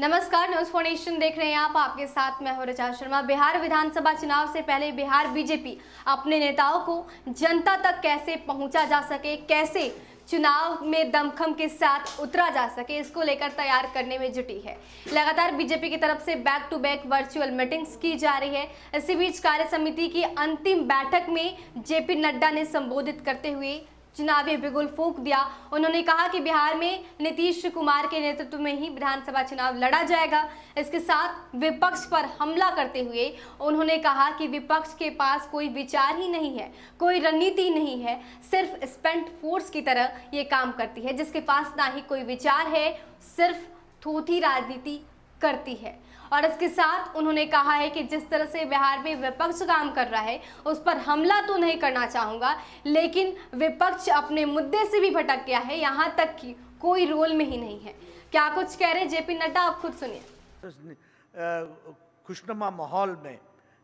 नमस्कार, news for nation देख रहे हैं आप। आपके साथ मैं हूं ऋचा शर्मा। बिहार विधानसभा चुनाव से पहले बिहार बीजेपी अपने नेताओं को जनता तक कैसे पहुंचा जा सके, कैसे चुनाव में दमखम के साथ उतरा जा सके, इसको लेकर तैयार करने में जुटी है। लगातार बीजेपी की तरफ से back to back virtual meetings की जा रही है। इसी बीच कार्य समिति की अंतिम बैठक में जेपी नड्डा ने संबोधित करते हुए चुनावी बिगुल फूंक दिया। उन्होंने कहा कि बिहार में नीतीश कुमार के नेतृत्व में ही विधानसभा चुनाव लड़ा जाएगा। इसके साथ विपक्ष पर हमला करते हुए उन्होंने कहा कि विपक्ष के पास कोई विचार ही नहीं है, कोई रणनीति नहीं है, सिर्फ स्पेंट फोर्स की तरह ये काम करती है, जिसके पास ना ही कोई विचार है, सिर्फ थोथी राजनीति करती है। और इसके साथ उन्होंने कहा है कि जिस तरह से बिहार में विपक्ष काम कर रहा है उस पर हमला तो नहीं करना चाहूँगा, लेकिन विपक्ष अपने मुद्दे से भी भटक गया है, यहाँ तक कि कोई रोल में ही नहीं है। क्या कुछ कह रहे जेपी नड्डा, आप खुद सुनिए। खुशनुमा माहौल में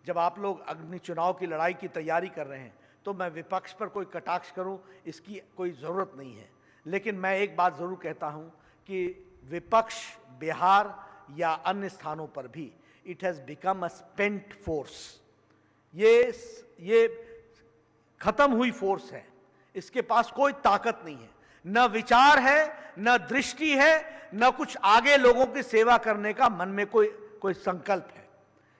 जब आप लोग अग्नि चुनाव की लड़ाई की तैयारी कर रहे हैं तो मैं विपक्ष पर कोई कटाक्ष करूं, इसकी कोई ज़रूरत नहीं है। लेकिन मैं एक बात ज़रूर कहता हूं कि विपक्ष बिहार या अन्य स्थानों पर भी it has become a spent force. ये खत्म हुई फोर्स है, इसके पास कोई ताकत नहीं है, न विचार है, न दृष्टि है, न कुछ आगे लोगों की सेवा करने का मन में कोई संकल्प है।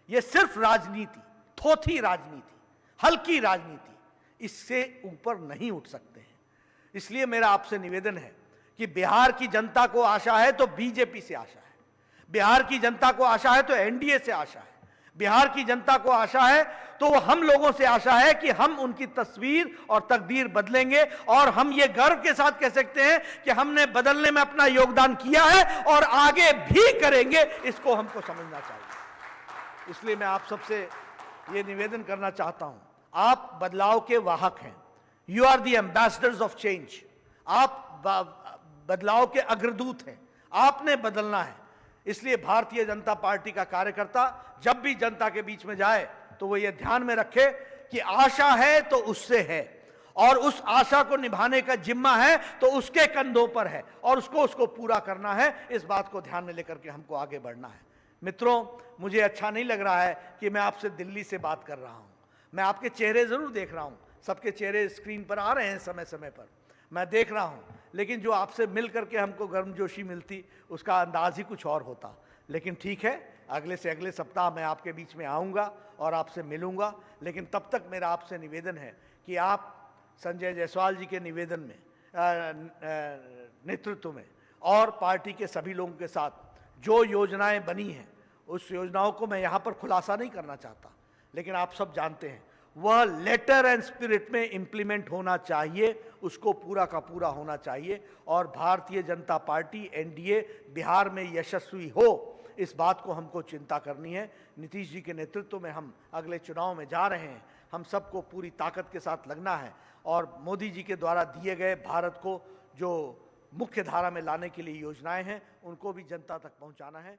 ये सिर्फ राजनीति, थोथी राजनीति, हल्की राजनीति, इससे ऊपर नहीं उठ सकते हैं। इसलिए मेरा आपसे निवेदन है कि बिहार की जनता को आशा है तो बीजेपी से आशा है, बिहार की जनता को आशा है तो एनडीए से आशा है, बिहार की जनता को आशा है तो हम लोगों से आशा है कि हम उनकी तस्वीर और तकदीर बदलेंगे। और हम ये गर्व के साथ कह सकते हैं कि हमने बदलने में अपना योगदान किया है और आगे भी करेंगे। इसको हमको समझना चाहिए। इसलिए मैं आप सबसे ये निवेदन करना चाहता हूं, आप बदलाव के वाहक हैं, you are the ambassadors of change. आप बदलाव के अग्रदूत हैं, आपने बदलना है। इसलिए भारतीय जनता पार्टी का कार्यकर्ता जब भी जनता के बीच में जाए तो वो ये ध्यान में रखे कि आशा है तो उससे है, और उस आशा को निभाने का जिम्मा है तो उसके कंधों पर है, और उसको पूरा करना है। इस बात को ध्यान में लेकर के हमको आगे बढ़ना है। मित्रों, मुझे अच्छा नहीं लग रहा है कि मैं आपसे दिल्ली से बात कर रहा हूं। मैं आपके चेहरे जरूर देख रहा हूं, सबके चेहरे स्क्रीन पर आ रहे हैं समय समय पर, मैं देख रहा हूं, लेकिन जो आपसे मिल करके हमको गर्मजोशी मिलती उसका अंदाज ही कुछ और होता। लेकिन ठीक है, अगले से अगले सप्ताह मैं आपके बीच में आऊँगा और आपसे मिलूँगा। लेकिन तब तक मेरा आपसे निवेदन है कि आप संजय जायसवाल जी के निवेदन में नेतृत्व में और पार्टी के सभी लोगों के साथ जो योजनाएं बनी हैं उस योजनाओं को मैं यहाँ पर खुलासा नहीं करना चाहता, लेकिन आप सब जानते हैं वह लेटर एंड स्पिरिट में इंप्लीमेंट होना चाहिए, उसको पूरा का पूरा होना चाहिए। और भारतीय जनता पार्टी एनडीए बिहार में यशस्वी हो, इस बात को हमको चिंता करनी है। नीतीश जी के नेतृत्व में हम अगले चुनाव में जा रहे हैं, हम सबको पूरी ताकत के साथ लगना है और मोदी जी के द्वारा दिए गए भारत को जो मुख्य धारा में लाने के लिए योजनाएं हैं उनको भी जनता तक पहुंचाना है।